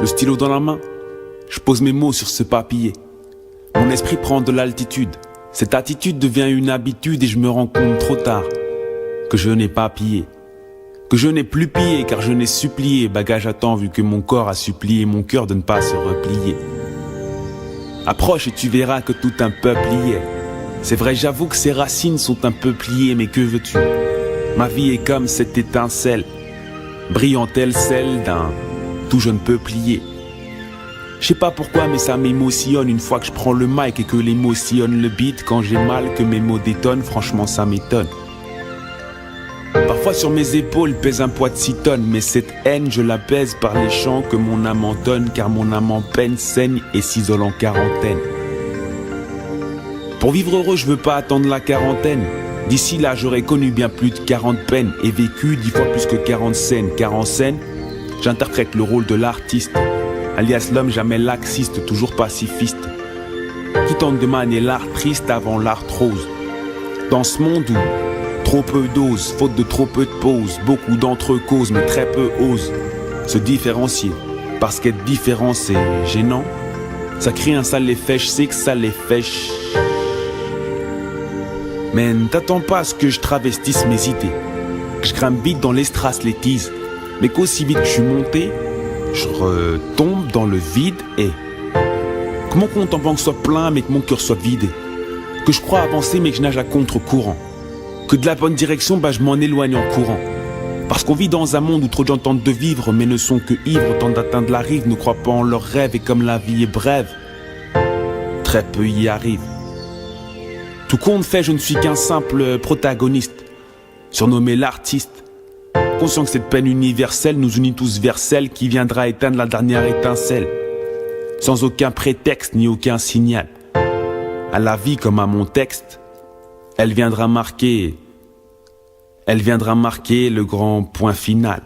Le stylo dans la main, je pose mes mots sur ce papier. Mon esprit prend de l'altitude. Cette attitude devient une habitude et je me rends compte trop tard que je n'ai pas pillé. Que je n'ai plus pillé car je n'ai supplié bagage à temps vu que mon corps a supplié mon cœur de ne pas se replier. Approche et tu verras que tout un peuple y est. C'est vrai, j'avoue que ses racines sont un peu pliées, mais que veux-tu? Ma vie est comme cette étincelle, brillant telle celle d'un tout jeune peuplier. Je sais pas pourquoi mais ça m'émotionne une fois que je prends le mic et que les mots sillonnent le beat. Quand j'ai mal que mes mots détonnent, franchement ça m'étonne. Parfois sur mes épaules pèse un poids de 6 tonnes, mais cette haine je la pèse par les chants que mon âme entonne, car mon âme en peine saigne et s'isole en quarantaine. Pour vivre heureux je veux pas attendre la quarantaine. D'ici là j'aurais connu bien plus de 40 peines et vécu 10 fois plus que 40 scènes. Car en scène, j'interprète le rôle de l'artiste, alias l'homme jamais laxiste, toujours pacifiste, qui tente de manier l'art triste avant l'arthrose. Dans ce monde où trop peu d'ose, faute de trop peu de pauses, beaucoup d'entre eux causent mais très peu osent se différencier. Parce qu'être différent c'est gênant, ça crée un sale effet, je sais que ça les fait. Mais ne t'attends pas à ce que je travestisse mes idées, que je grimpe vite dans les strass, les teases, mais qu'aussi vite que je suis monté, je retombe dans le vide et que mon compte en banque soit plein mais que mon cœur soit vidé, que je crois avancer mais que je nage à contre-courant, que de la bonne direction je m'en éloigne en courant. Parce qu'on vit dans un monde où trop de gens tentent de vivre mais ne sont que ivres, tentent d'atteindre la rive, ne croient pas en leurs rêves et comme la vie est brève, très peu y arrivent. Tout compte fait, je ne suis qu'un simple protagoniste, surnommé l'artiste, conscient que cette peine universelle nous unit tous vers celle qui viendra éteindre la dernière étincelle, sans aucun prétexte ni aucun signal. À la vie comme à mon texte, elle viendra marquer le grand point final.